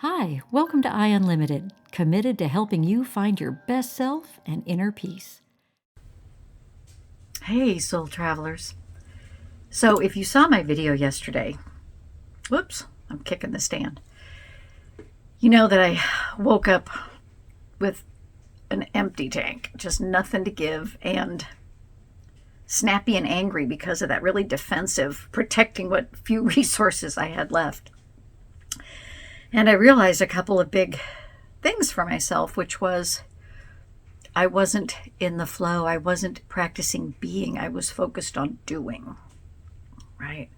Hi, welcome to I Unlimited, committed to helping you find your best self and inner peace. Hey, soul travelers. So if you saw my video yesterday, whoops, I'm kicking the stand. You know that I woke up with an empty tank, just nothing to give, and snappy and angry because of that, really defensive, protecting what few resources I had left. And I realized a couple of big things for myself, which was I wasn't in the flow. I wasn't practicing being. I was focused on doing, right?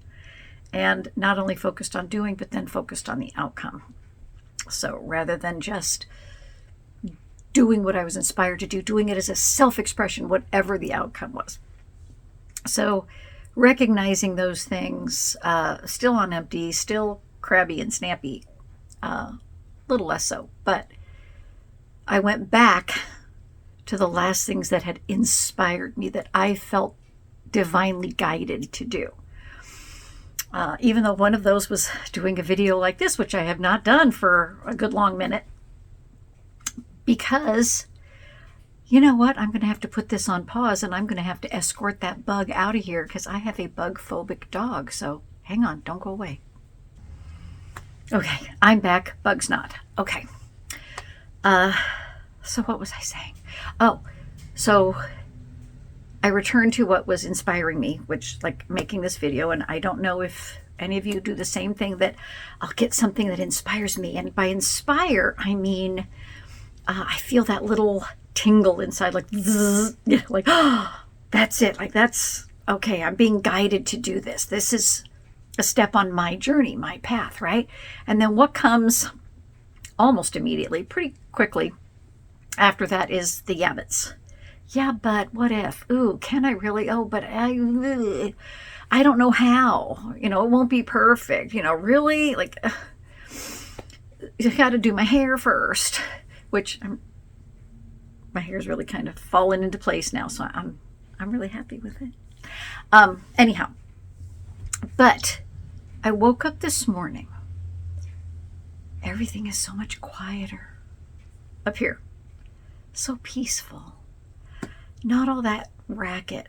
And not only focused on doing, but then focused on the outcome. So rather than just doing what I was inspired to do, doing it as a self-expression, whatever the outcome was. So recognizing those things, still on empty, still crabby and snappy, little less so. But I went back to the last things that had inspired me, that I felt divinely guided to do. Even though one of those was doing a video like this, which I have not done for a good long minute, because you know what? I'm going to have to put this on pause, and I'm going to have to escort that bug out of here because I have a bug-phobic dog. So hang on, don't go away. Okay, I'm back. Bug's not. Okay. So what was I saying? Oh, so I returned to what was inspiring me, which, like, making this video. And I don't know if any of you do the same thing, that I'll get something that inspires me. And by inspire, I mean, I feel that little tingle inside, like, zzz, like, oh, that's it. Like, that's okay. I'm being guided to do this. This is a step on my journey, my path, right? And then what comes almost immediately, pretty quickly after that, is the yabbits. Yeah, but what if? Ooh, can I really? Oh, but I don't know how. It won't be perfect. Really, like, you got to do my hair first, which my hair's really kind of fallen into place now, so I'm really happy with it. Anyhow, but I woke up this morning. Everything is so much quieter up here. So peaceful. Not all that racket.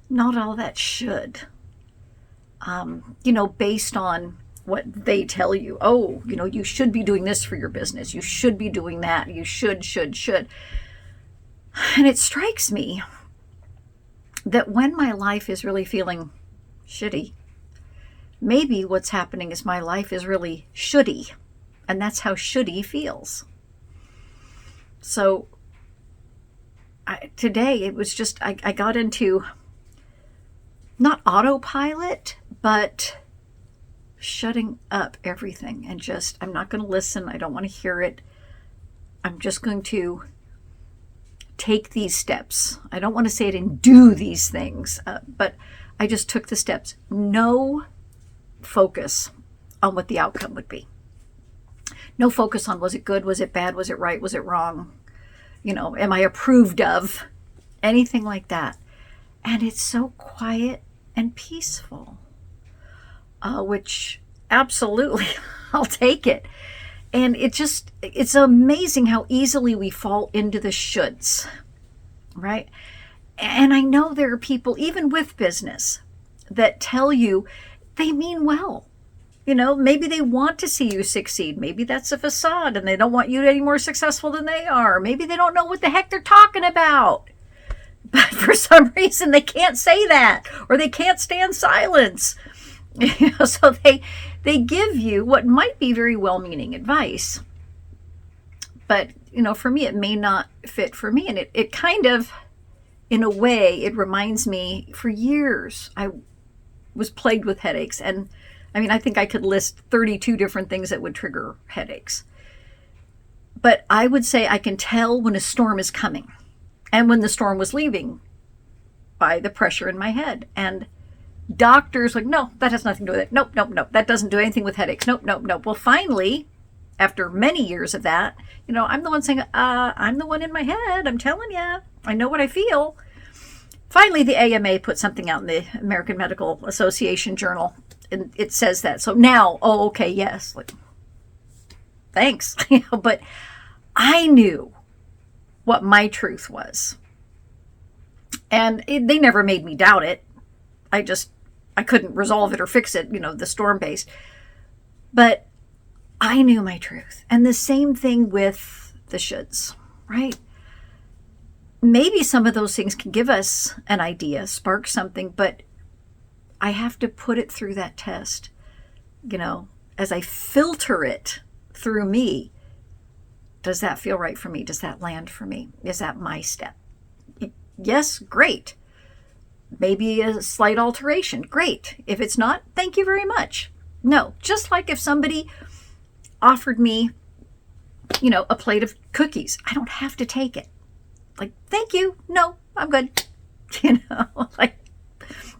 Not all that should. Based on what they tell you. Oh, you should be doing this for your business. You should be doing that. You should. And it strikes me that when my life is really feeling shitty, maybe what's happening is my life is really shouldy, and that's how shouldy feels. So today it was just, I got into not autopilot, but shutting up everything and just, I'm not going to listen. I don't want to hear it. I'm just going to take these steps. I don't want to say it and do these things, but I just took the steps. No focus on what the outcome would be. No focus on, was it good? Was it bad? Was it right? Was it wrong? Am I approved of? Anything like that. And it's so quiet and peaceful, which absolutely I'll take it. And it's amazing how easily we fall into the shoulds, right? And I know there are people, even with business, that tell you they mean well. Maybe they want to see you succeed. Maybe that's a facade and they don't want you any more successful than they are. Maybe they don't know what the heck they're talking about. But for some reason they can't say that, or they can't stand silence. So they give you what might be very well-meaning advice. But, for me, it may not fit for me. And it kind of, in a way, it reminds me, for years, I was plagued with headaches. And I think I could list 32 different things that would trigger headaches. But I would say I can tell when a storm is coming and when the storm was leaving by the pressure in my head. And doctors like, no, that has nothing to do with it. Nope. That doesn't do anything with headaches. Nope. Well, finally, after many years of that, I'm the one saying, I'm the one in my head. I'm telling you, I know what I feel. Finally, the AMA put something out in the American Medical Association journal, and it says that. So now, oh, okay, yes. Like, thanks. But I knew what my truth was. And they never made me doubt it. I couldn't resolve it or fix it, the storm-based. But I knew my truth. And the same thing with the shoulds, right? Maybe some of those things can give us an idea, spark something, but I have to put it through that test. As I filter it through me, does that feel right for me? Does that land for me? Is that my step? Yes, great. Maybe a slight alteration, great. If it's not, thank you very much. No, just like if somebody offered me, a plate of cookies, I don't have to take it. Like, thank you. No, I'm good. Like,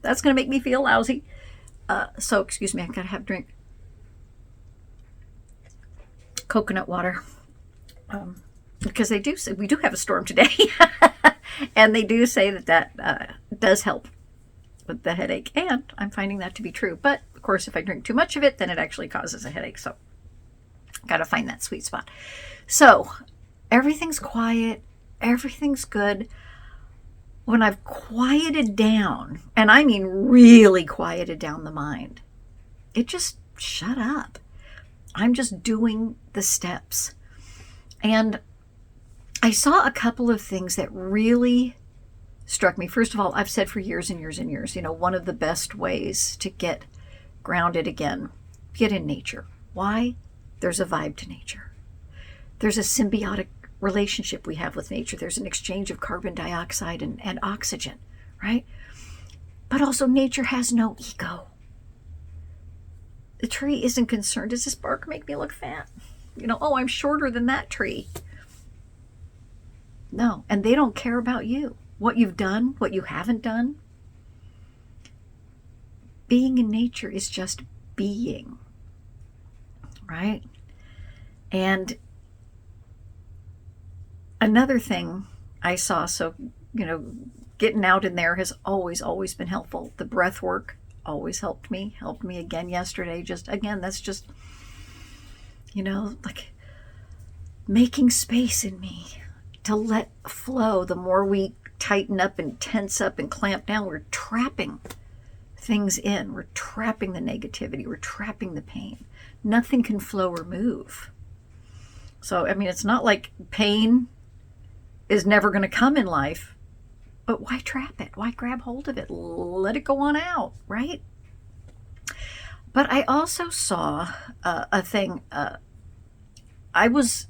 that's going to make me feel lousy. So, excuse me, I got to have a drink. Coconut water. Because they do say, we do have a storm today. And they do say that does help with the headache. And I'm finding that to be true. But, of course, if I drink too much of it, then it actually causes a headache. So, got to find that sweet spot. So, everything's quiet. Everything's good. When I've quieted down, and I mean really quieted down the mind, it just shut up. I'm just doing the steps. And I saw a couple of things that really struck me. First of all, I've said for years and years and years, one of the best ways to get grounded again, get in nature. Why? There's a vibe to nature. There's a symbiotic relationship we have with nature. There's an exchange of carbon dioxide and oxygen, right? But also nature has no ego. The tree isn't concerned, does this bark make me look fat? Oh, I'm shorter than that tree. No, and they don't care about you. What you've done, what you haven't done. Being in nature is just being, right? And another thing I saw, so, getting out in there has always been helpful. The breath work always helped me again yesterday. That's just, like making space in me to let flow. The more we tighten up and tense up and clamp down, we're trapping things in. We're trapping the negativity. We're trapping the pain. Nothing can flow or move. So, it's not like pain is never going to come in life, but why trap it? Why grab hold of it? Let it go on out, right? But I also saw a thing. I was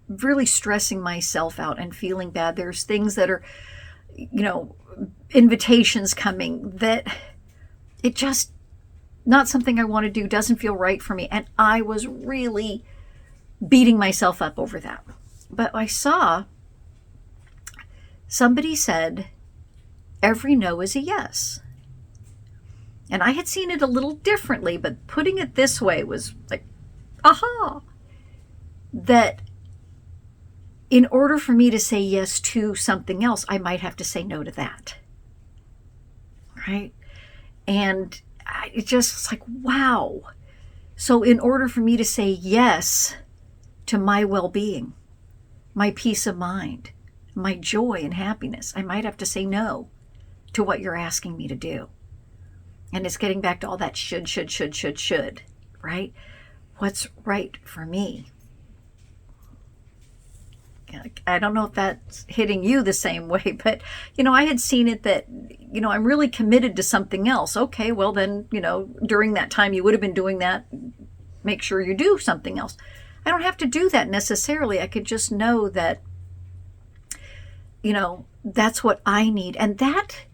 really stressing myself out and feeling bad. There's things that are, invitations coming that it just not something I want to do, doesn't feel right for me. And I was really beating myself up over that. But I saw somebody said, every no is a yes. And I had seen it a little differently, but putting it this way was like, aha, that in order for me to say yes to something else, I might have to say no to that. Right? And it just was like, wow. So in order for me to say yes to my well-being, my peace of mind, my joy and happiness, I might have to say no to what you're asking me to do. And it's getting back to all that should, right? What's right for me? I don't know if that's hitting you the same way, but, I had seen it that, I'm really committed to something else. Okay, well then, during that time you would have been doing that. Make sure you do something else. I don't have to do that necessarily. I could just know that, that's what I need. And that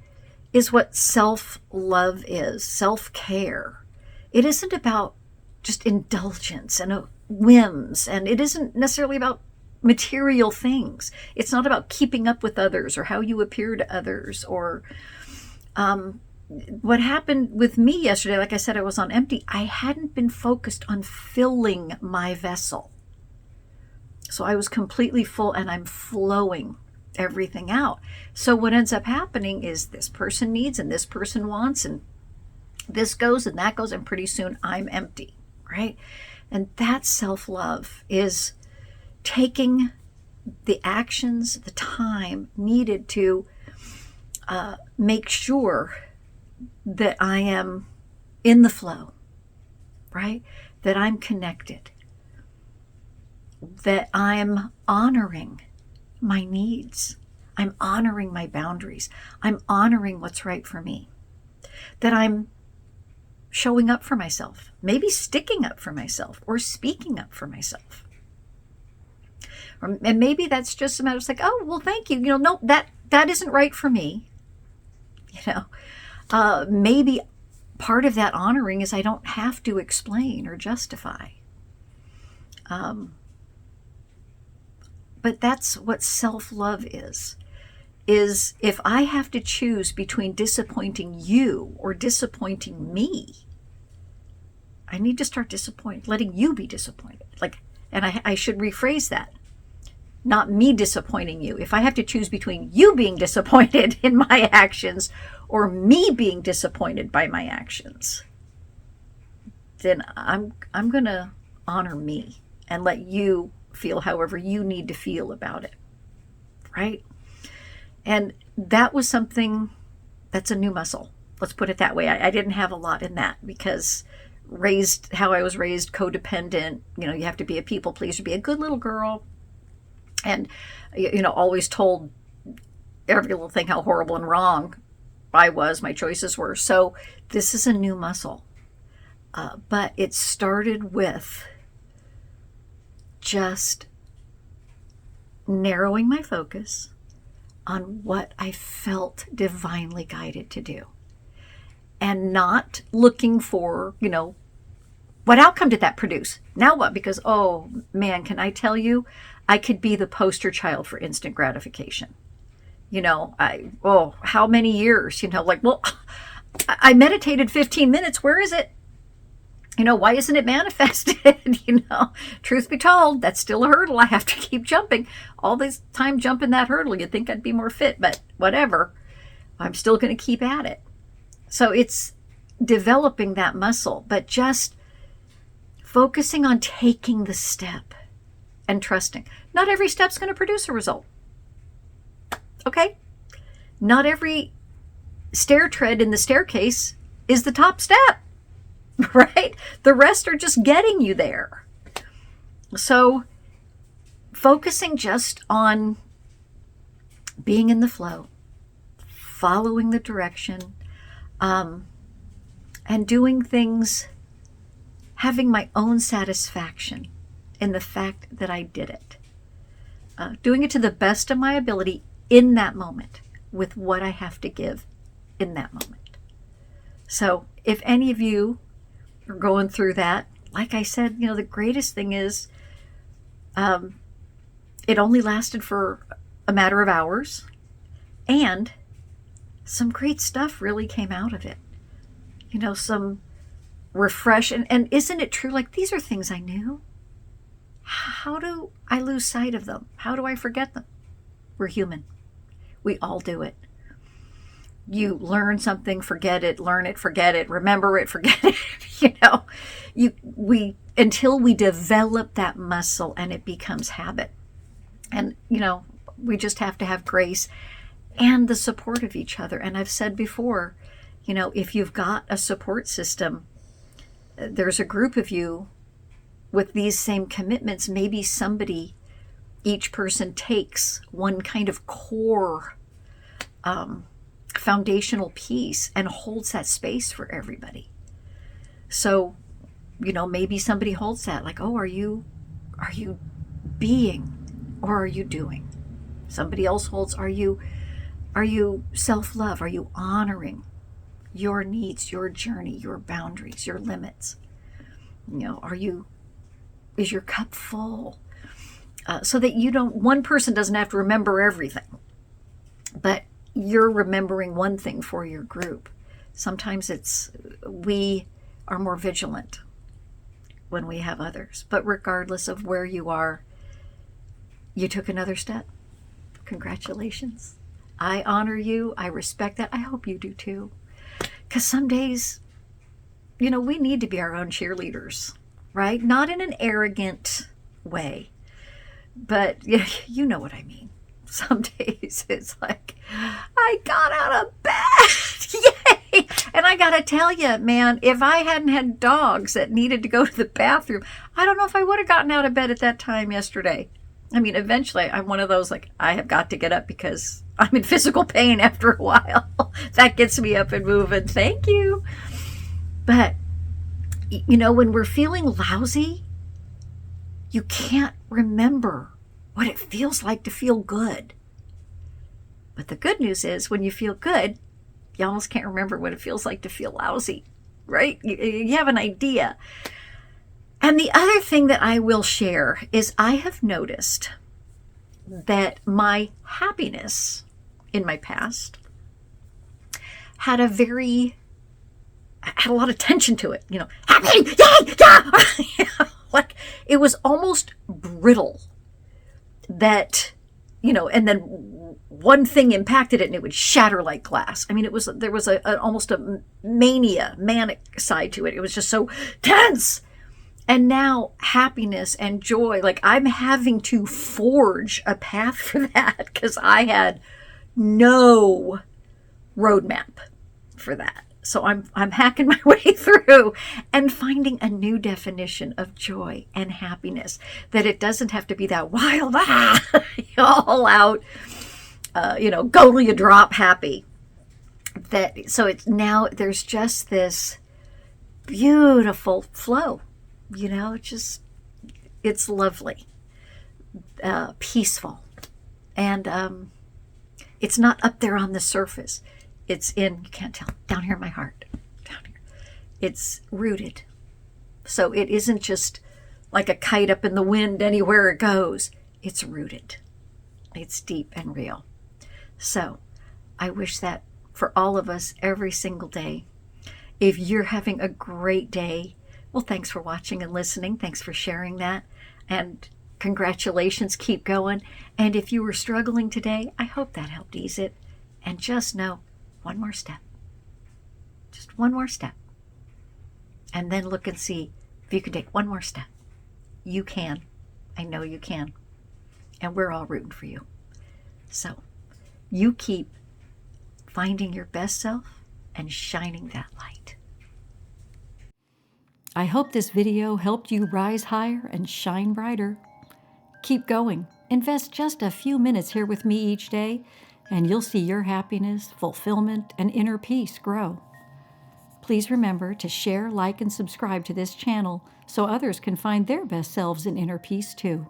is what self-love is, self-care. It isn't about just indulgence and whims, and it isn't necessarily about material things. It's not about keeping up with others or how you appear to others or what happened with me yesterday. Like I said, I was on empty. I hadn't been focused on filling my vessel. So I was completely full and I'm flowing everything out. So what ends up happening is this person needs and this person wants and this goes and that goes, and pretty soon I'm empty, right? And that self-love is taking the actions, the time needed to make sure that I am in the flow, right? That I'm connected, that I'm honoring my needs. I'm honoring my boundaries. I'm honoring what's right for me. That I'm showing up for myself, maybe sticking up for myself or speaking up for myself. And maybe that's just a matter of like, oh, well, thank you. No, that isn't right for me. Maybe part of that honoring is I don't have to explain or justify. But that's what self-love is if I have to choose between disappointing you or disappointing me, I need to start letting you be disappointed. And I should rephrase that. Not me disappointing you. If I have to choose between you being disappointed in my actions or me being disappointed by my actions, then I'm going to honor me and let you feel however you need to feel about it. Right? And that was something that's a new muscle. Let's put it that way. I didn't have a lot in that because how I was raised, codependent, you have to be a people pleaser, be a good little girl. And, always told every little thing how horrible and wrong my choices were. So this is a new muscle. But it started with just narrowing my focus on what I felt divinely guided to do. And not looking for, what outcome did that produce? Now what? Because, oh man, can I tell you, I could be the poster child for instant gratification. How many years, I meditated 15 minutes. Where is it? Why isn't it manifested? Truth be told, that's still a hurdle I have to keep jumping. All this time jumping that hurdle, you'd think I'd be more fit, but whatever. I'm still going to keep at it. So it's developing that muscle, but just focusing on taking the step and trusting. Not every step's going to produce a result. Okay? Not every stair tread in the staircase is the top step, right? The rest are just getting you there. So focusing just on being in the flow, following the direction, and doing things, having my own satisfaction in the fact that I did it. Doing it to the best of my ability in that moment with what I have to give in that moment. So if any of you are going through that, like I said, the greatest thing is it only lasted for a matter of hours, and some great stuff really came out of it. Some refresh. And isn't it true? These are things I knew. How do I lose sight of them? How do I forget them? We're human. We all do it. You learn something, forget it, learn it, forget it, remember it, forget it. Until we develop that muscle and it becomes habit. And, we just have to have grace and the support of each other. And I've said before, if you've got a support system, there's a group of you with these same commitments, maybe each person takes one kind of core foundational piece and holds that space for everybody. So, maybe somebody holds that, are you being or are you doing? Somebody else holds, are you self-love? Are you honoring your needs, your journey, your boundaries, your limits? Is your cup full? So that one person doesn't have to remember everything, but you're remembering one thing for your group. Sometimes we are more vigilant when we have others, but regardless of where you are, you took another step. Congratulations. I honor you. I respect that. I hope you do too. Because some days, we need to be our own cheerleaders. right? Not in an arrogant way, but yeah, you know what I mean. Some days it's like, I got out of bed. Yay! And I got to tell you, man, if I hadn't had dogs that needed to go to the bathroom, I don't know if I would have gotten out of bed at that time yesterday. I mean, eventually I'm one of those, like, I have got to get up because I'm in physical pain after a while. That gets me up and moving. Thank you. But, you know, when we're feeling lousy, you can't remember what it feels like to feel good. But the good news is when you feel good, you almost can't remember what it feels like to feel lousy, right? You have an idea. And the other thing that I will share is I have noticed that my happiness in my past had a lot of tension to it, you know, happy, yeah. Like it was almost brittle that, you know, and then one thing impacted it and it would shatter like glass. I mean, there was almost a manic side to it. It was just so tense. And now happiness and joy, like I'm having to forge a path for that because I had no roadmap for that. So I'm hacking my way through and finding a new definition of joy and happiness, that it doesn't have to be that wild, all out, go till you drop happy. So it's now there's just this beautiful flow, you know, it's lovely, peaceful. And it's not up there on the surface. It's you can't tell, down here in my heart, down here. It's rooted. So it isn't just like a kite up in the wind anywhere it goes. It's rooted. It's deep and real. So I wish that for all of us every single day. If you're having a great day, well, thanks for watching and listening. Thanks for sharing that. And congratulations, keep going. And if you were struggling today, I hope that helped ease it. And just know, one more step. Just one more step. And then look and see if you can take one more step. You can. I know you can. And we're all rooting for you. So you keep finding your best self and shining that light. I hope this video helped you rise higher and shine brighter. Keep going. Invest just a few minutes here with me each day, and you'll see your happiness, fulfillment, and inner peace grow. Please remember to share, like, and subscribe to this channel so others can find their best selves in inner peace too.